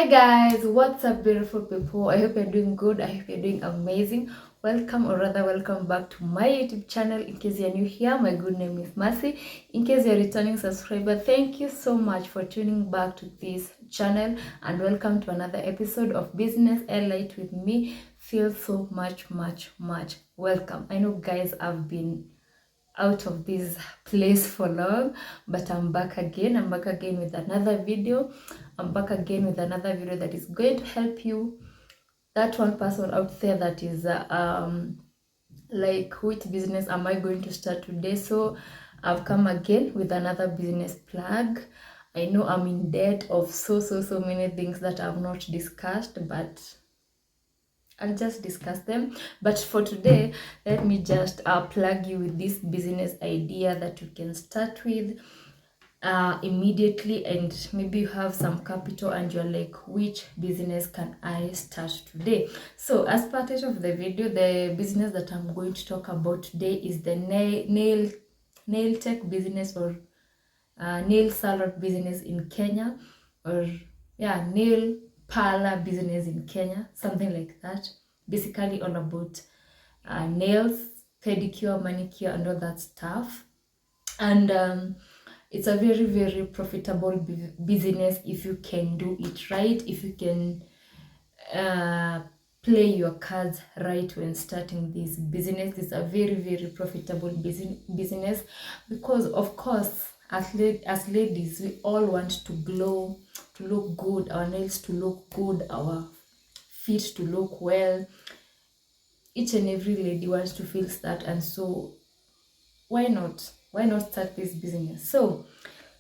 Hi guys, what's up beautiful people? I hope you're doing good. I hope you're doing amazing. Welcome, or rather welcome back to my YouTube channel. In case you're new here, my good name is Mercy. In case you're a returning subscriber, thank you so much for tuning back to this channel, and welcome to another episode of Business Light with me. Feel so much welcome. I know guys, I've been out of this place for long, but I'm back again. I'm back again with another video. I'm back again with another video that is going to help you, that one person out there that is like, which business am I going to start today? So I've come again with another business plug. I know I'm in debt of so many things that I've not discussed, but I'll just discuss them. But for today, let me just plug you with this business idea that you can start with immediately, and maybe you have some capital and you're like, which business can I start today? So as part of the video, the business that I'm going to talk about today is the nail tech business, or nail salon business in Kenya, or yeah, nail parlor business in Kenya, something like that. Basically all about nails, pedicure, manicure, and all that stuff. And it's a very profitable business if you can do it right, if you can play your cards right when starting this business. It's a very profitable business, because of course, as ladies, we all want to glow, to look good, our nails to look good, our feet to look well. Each and every lady wants to feel that, and so why not start this business? So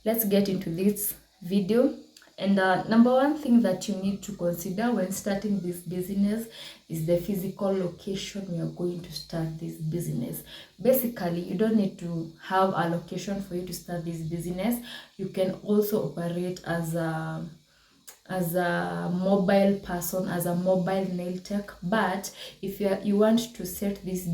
let's get into this video. And number one thing that you need to consider when starting this business is the physical location we are going to start this business. Basically, you don't need to have a location for you to start this business. You can also operate as a mobile person, as a mobile nail tech. But if you want to set this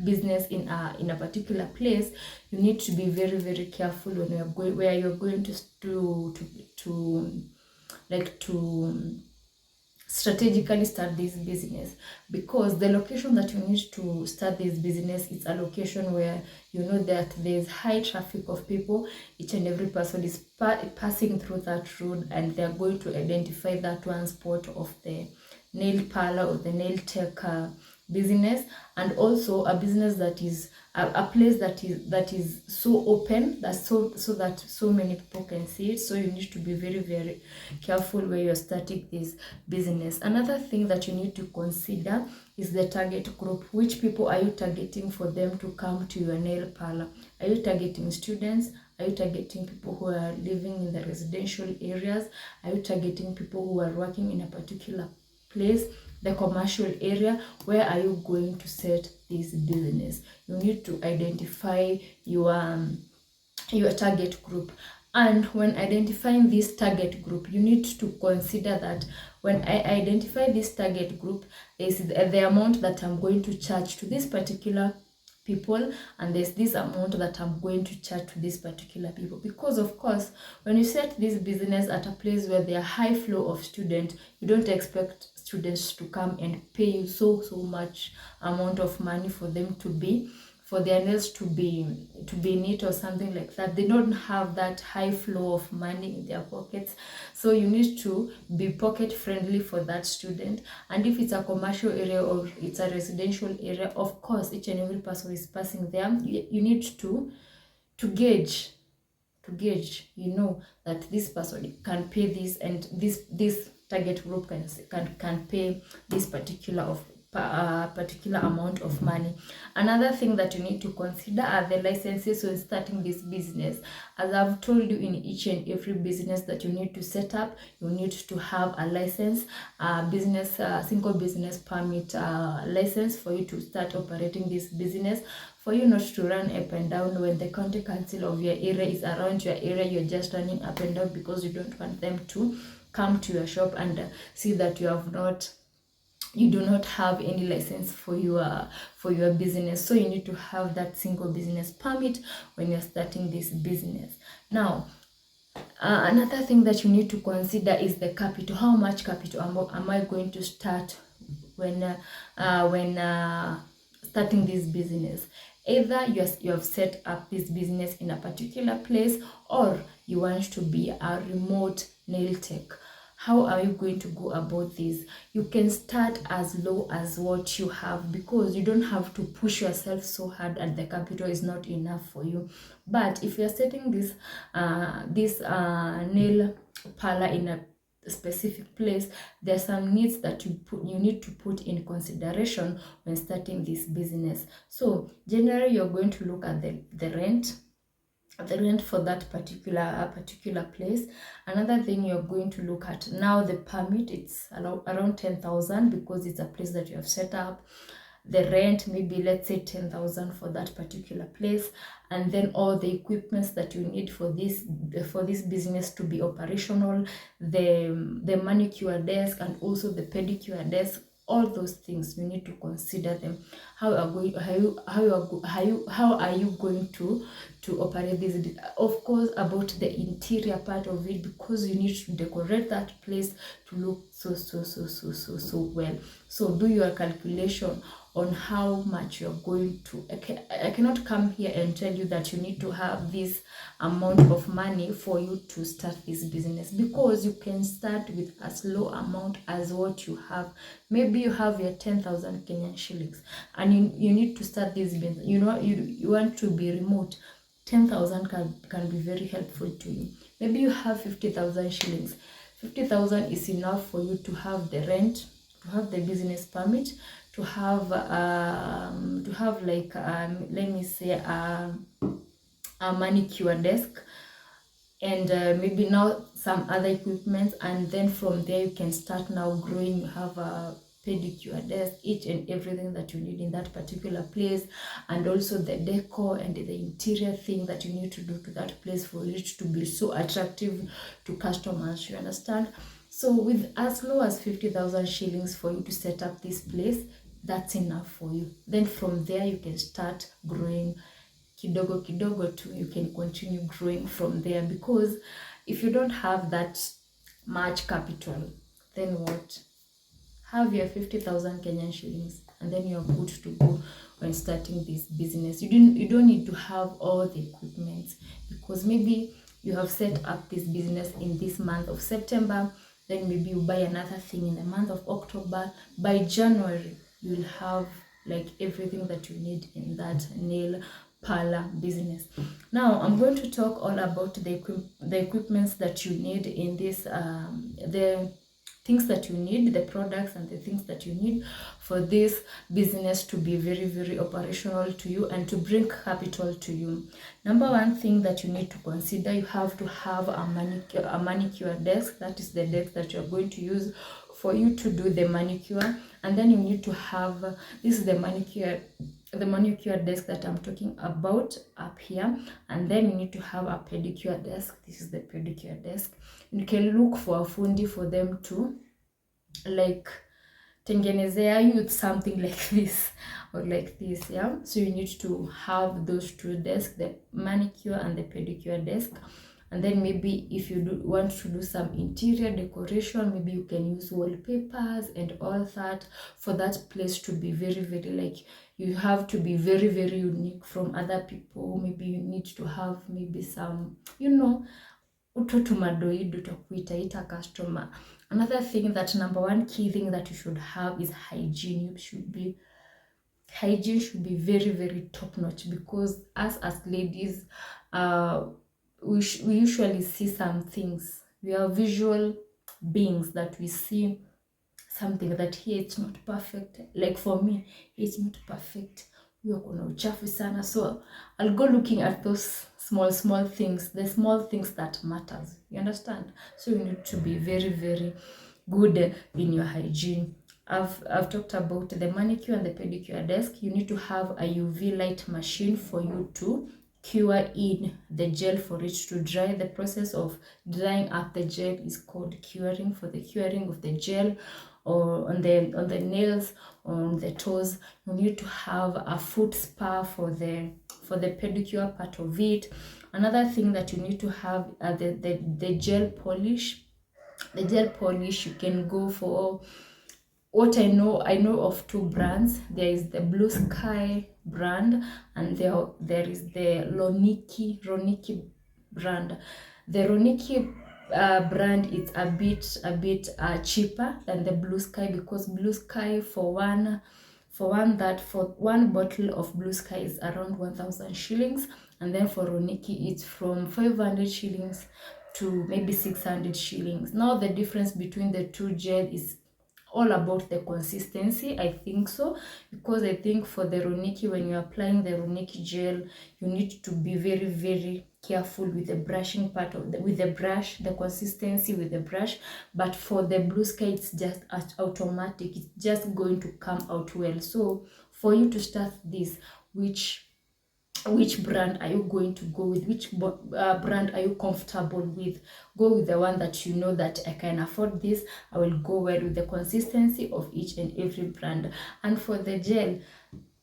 business in a particular place, you need to be very careful when you're going, where you're going to strategically start this business, because the location that you need to start this business is a location where you know that there's high traffic of people. Each and every person is passing through that road, and they're going to identify that one spot of the nail parlor or the nail tech business. And also a business that is a place that is so open, that so that so many people can see it. So you need to be very careful where you're starting this business. Another thing that you need to consider is the target group. Which people are you targeting for them to come to your nail parlor? Are you targeting students? Are you targeting people who are living in the residential areas? Are you targeting people who are working in a particular place, the commercial area? Where are you going to set this business? You need to identify your target group. And when identifying this target group, you need to consider that when I identify this target group, is the amount that I'm going to charge to this particular people, and there's this amount that I'm going to charge to this particular people. Because of course, when you set this business at a place where there are high flow of students, you don't expect students to come and pay you so much amount of money for them to be, for their nails to be neat or something like that. They don't have that high flow of money in their pockets. So you need to be pocket friendly for that student. And if it's a commercial area or it's a residential area, of course each and every person is passing there. You need to gauge, you know, that this person can pay this, and this target group can pay this particular amount of money. Another thing that you need to consider are the licenses when starting this business. As I've told you, in each and every business that you need to set up, you need to have a license, single business permit license, for you to start operating this business. For you not to run up and down when the county council of your area is around your area. You're just running up and down because you don't want them to come to your shop and see that you do not have any license for your business. So you need to have that single business permit when you're starting this business. Now Another thing that you need to consider is the capital. How much capital am I going to start when starting this business? Either you have set up this business in a particular place, or you want to be a remote nail tech. How are you going to go about this? You can start as low as what you have, because you don't have to push yourself so hard and the capital is not enough for you. But if you're setting this nail parlor in a specific place, there are some needs that you need to put in consideration when starting this business. So generally, you're going to look at the rent for that particular place. Another thing you're going to look at, now the permit, it's around 10,000, because it's a place that you have set up. The rent, maybe let's say 10,000 for that particular place, and then all the equipments that you need for this business to be operational, the manicure desk and also the pedicure desk. All those things you need to consider them. How are you going to operate this? Of course, about the interior part of it, because you need to decorate that place to look so well. So do your calculation on how much you're going to. I cannot come here and tell you that you need to have this amount of money for you to start this business, because you can start with as low amount as what you have. Maybe you have your 10,000 Kenyan shillings and you need to start this business. You know, you want to be remote. 10,000 can be very helpful to you. Maybe you have 50,000 shillings. 50,000 is enough for you to have the rent, to have the business permit, to have like let me say a manicure desk, and maybe now some other equipment, and then from there you can start now growing. You have a pedicure desk, each and everything that you need in that particular place, and also the decor and the interior thing that you need to do to that place for it to be so attractive to customers, you understand? So with as low as 50,000 shillings for you to set up this place, that's enough for you. Then from there you can start growing kidogo kidogo too. You can continue growing from there, because if you don't have that much capital, then what? Have your 50,000 Kenyan shillings and then you're good to go when starting this business. You don't need to have all the equipment, because maybe you have set up this business in this month of September, then maybe you buy another thing in the month of October. By January, you'll have like everything that you need in that nail parlor business. Now I'm going to talk all about the equipments that you need in this, the things that you need, the products and the things that you need for this business to be very, very operational to you and to bring capital to you. Number one thing that you need to consider, you have to have a manicure desk. That is the desk that you're going to use for you to do the manicure. And then you need to have, this is the manicure desk that I'm talking about up here. And then you need to have a pedicure desk. This is the pedicure desk. You can look for a fundi for them to like tengenezea you with something like this or like this, yeah. So you need to have those two desks, the manicure and the pedicure desk. And then maybe if you want to do some interior decoration, maybe you can use wallpapers and all that for that place to be very, very, like, you have to be very, very unique from other people. Maybe you need to have maybe some, you know, utotumadoido takuita customer. Another thing, that number one key thing that you should have is hygiene. Hygiene should be very, very top notch, because us as ladies, we usually see some things. We are visual beings, that we see something that here it's not perfect. Like for me, it's not perfect. We are kuna uchafu sana. So I'll go looking at those small things, the small things that matters. You understand? So you need to be very, very good in your hygiene. I've talked about the manicure and the pedicure desk. You need to have a UV light machine for you to cure in the gel for it to dry. The process of drying up the gel is called curing. For the curing of the gel or on the nails, on the toes, you need to have a foot spa for the pedicure part of it. Another thing that you need to have the gel polish. The gel polish, you can go for what I know of two brands. There is the Blue Sky brand, and there is the Roniki brand. The Roniki brand is a bit cheaper than the Blue Sky, because Blue Sky for one bottle of Blue Sky is around 1,000 shillings, and then for Roniki it's from 500 shillings to maybe 600 shillings. Now the difference between the two gel is all about the consistency, I think so, because I think for the Roniki, when you're applying the Roniki gel, you need to be very, very careful with the brushing part of with the brush, the consistency with the brush. But for the Blue Sky, it's just automatic, it's just going to come out well. So for you to start this, which brand are you going to go with? Which brand are you comfortable with? Go with the one that you know that I can afford this. I will go well with the consistency of each and every brand. And for the gel,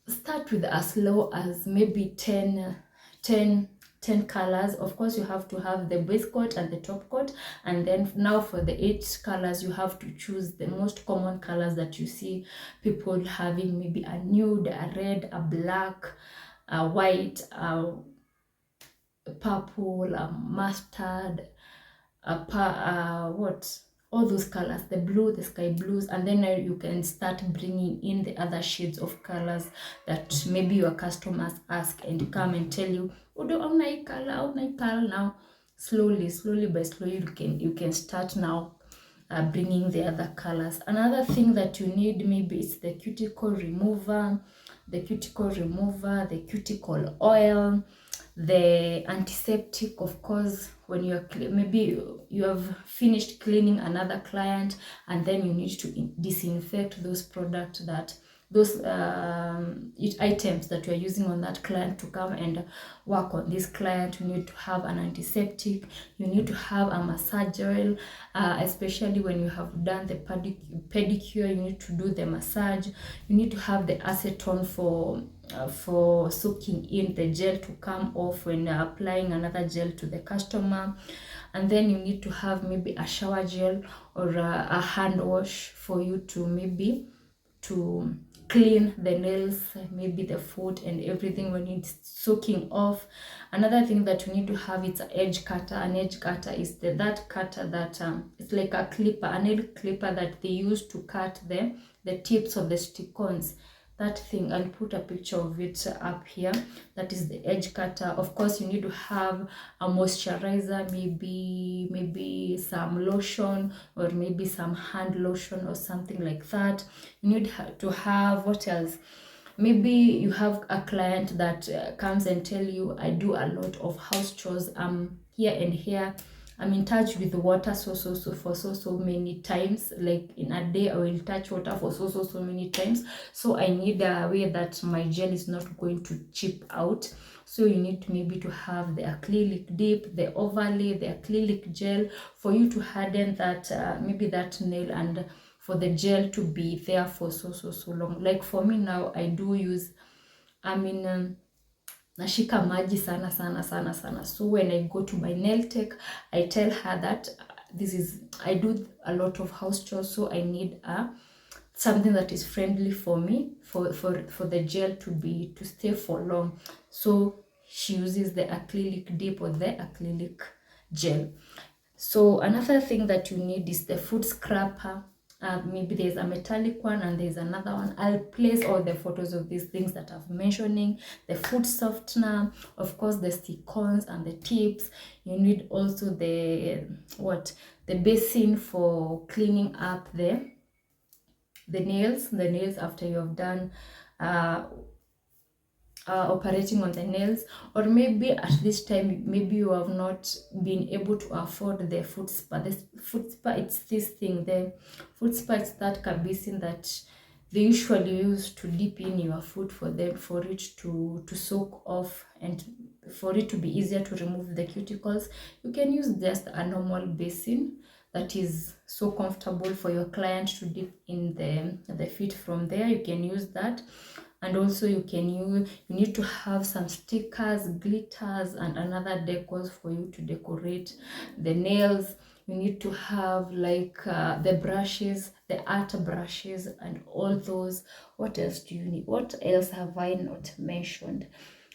start with as low as maybe 10 colors. Of course, you have to have the base coat and the top coat, and then now for the 8 colors, you have to choose the most common colors that you see people having, maybe a nude, a red, a black, a white, a purple, a mustard, all those colors, the blue, the sky blues. And then you can start bringing in the other shades of colors that maybe your customers ask and come and tell you, oh, do I color now. Slowly by slowly, you can start now bringing the other colors. Another thing that you need, maybe it's the cuticle remover, the cuticle oil, the antiseptic. Of course, when maybe you have finished cleaning another client, and then you need to disinfect those products, those items that you are using on that client to come and work on this client. You need to have an antiseptic, you need to have a massage oil, especially when you have done the pedicure, you need to do the massage. You need to have the acetone for soaking in the gel to come off when applying another gel to the customer. And then you need to have maybe a shower gel or a hand wash for you to maybe to clean the nails, maybe the foot and everything when it's soaking off. Another thing that you need to have is an edge cutter. An edge cutter is that cutter that it's like a clipper, a nail clipper that they use to cut the tips of the stick-ons. That thing, I'll put a picture of it up here. That is the edge cutter. Of course, you need to have a moisturizer, maybe some lotion, or maybe some hand lotion or something like that. You need to have, what else? Maybe you have a client that comes and tell you, I do a lot of house chores, here and here, I'm in touch with water for so many times. Like in a day, I will touch water for so many times. So I need a way that my gel is not going to chip out. So you need to maybe to have the acrylic dip, the overlay, the acrylic gel for you to harden that maybe that nail, and for the gel to be there for so long. Like for me now, I do use, nashika maji sana. So when I go to my nail tech, I tell her that I do a lot of house chores, so I need something that is friendly for me, for the gel to stay for long. So she uses the acrylic dip or the acrylic gel. So another thing that you need is the foot scraper. Maybe there's a metallic one and there's another one. I'll place all the photos of these things that I'm mentioning. The foot softener, of course, the stick-ons and the tips. You need also the basin for cleaning up the nails after you have done operating on the nails. Or maybe at this time, maybe you have not been able to afford the foot spa. The foot spa, it's this thing. The foot spa is that basin that they usually use to dip in your foot for it to soak off and for it to be easier to remove the cuticles. You can use just a normal basin that is so comfortable for your client to dip in the feet from there. You can use that. And also you need to have some stickers, glitters, and another decors for you to decorate the nails. You need to have like the brushes, the art brushes, and all those. What else do you need? What else have I not mentioned?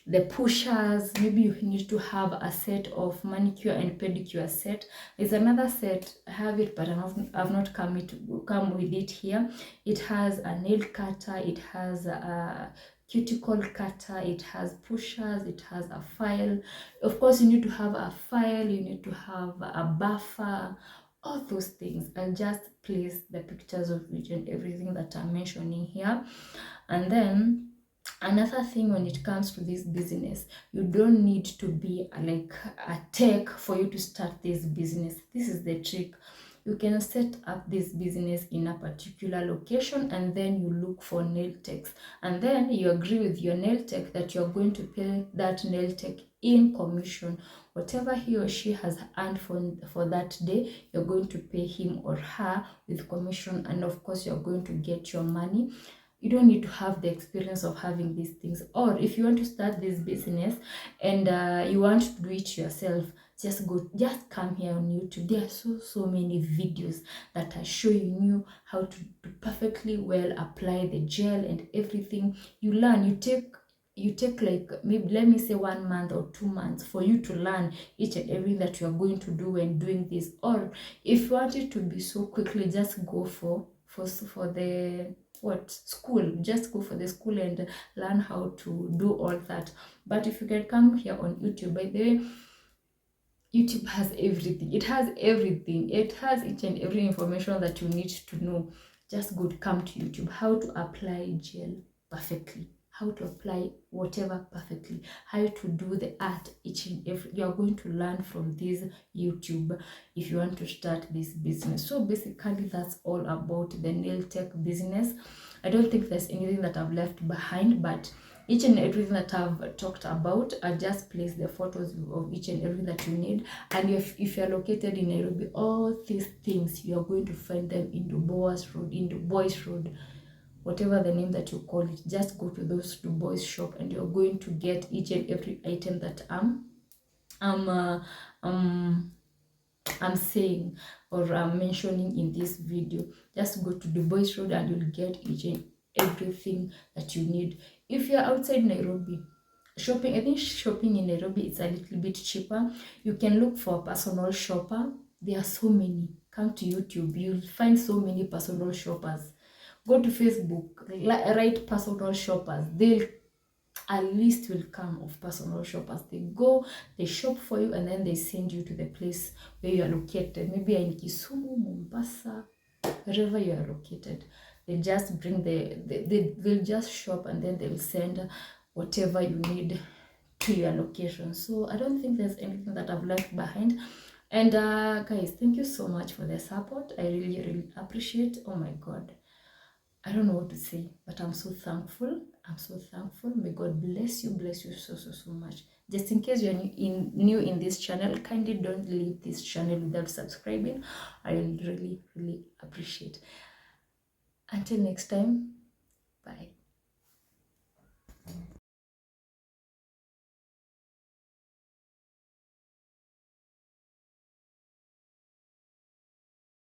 The pushers. Maybe you need to have a set of manicure and pedicure set. There's another set, I have it, but I've not come with it here. It has a nail cutter, it has a cuticle cutter, it has pushers, it has a file. Of course, you need to have a file, you need to have a buffer, all those things. I'll just place the pictures of each and everything that I'm mentioning here. And then another thing, when it comes to this business, you don't need to be like a tech for you to start this business. This is the trick. You can set up this business in a particular location, and then you look for nail techs, and then you agree with your nail tech that you're going to pay that nail tech in commission. Whatever he or she has earned for that day, you're going to pay him or her with commission, and of course you're going to get your money. You don't need to have the experience of having these things. Or if you want to start this business and you want to do it yourself, just come here on YouTube. There are so many videos that are showing you how to perfectly well apply the gel and everything. You learn, you take like, maybe let me say 1 month or 2 months for you to learn each and everything that you are going to do when doing this. Or if you want it to be so quickly, just go for the school. Just go for the school and learn how to do all that. But if you can come here on YouTube, by the way, YouTube has everything. It has everything. It has each and every information that you need to know. Just come to YouTube. How to apply gel perfectly, how to apply whatever perfectly, how to do the art, each and every. You are going to learn from this YouTube if you want to start this business. So basically that's all about the nail tech business. I don't think there's anything that I've left behind, but each and everything that I've talked about, I just place the photos of each and everything that you need. And if you're located in Nairobi, all these things you're going to find them in Du Bois Road, whatever the name that you call it. Just go to those Du Bois shop and you're going to get each and every item that I'm saying or I'm mentioning in this video. Just go to Du Bois Road and you'll get each and everything that you need. If you're outside Nairobi, I think shopping in Nairobi is a little bit cheaper. You can look for a personal shopper. There are so many. Come to YouTube, you'll find so many personal shoppers. Go to Facebook, write personal shoppers. A list will come of personal shoppers. They go, they shop for you, and then they send you to the place where you are located. Maybe in Kisumu, Mombasa, wherever you are located. They just bring they'll just shop, and then they'll send whatever you need to your location. So I don't think there's anything that I've left behind. And guys, thank you so much for the support. I really appreciate. Oh my God, I don't know what to say, but I'm so thankful. I'm so thankful. May God bless you so much. Just in case you're new in this channel, kindly don't leave this channel without subscribing. I will really appreciate. Until next time, bye.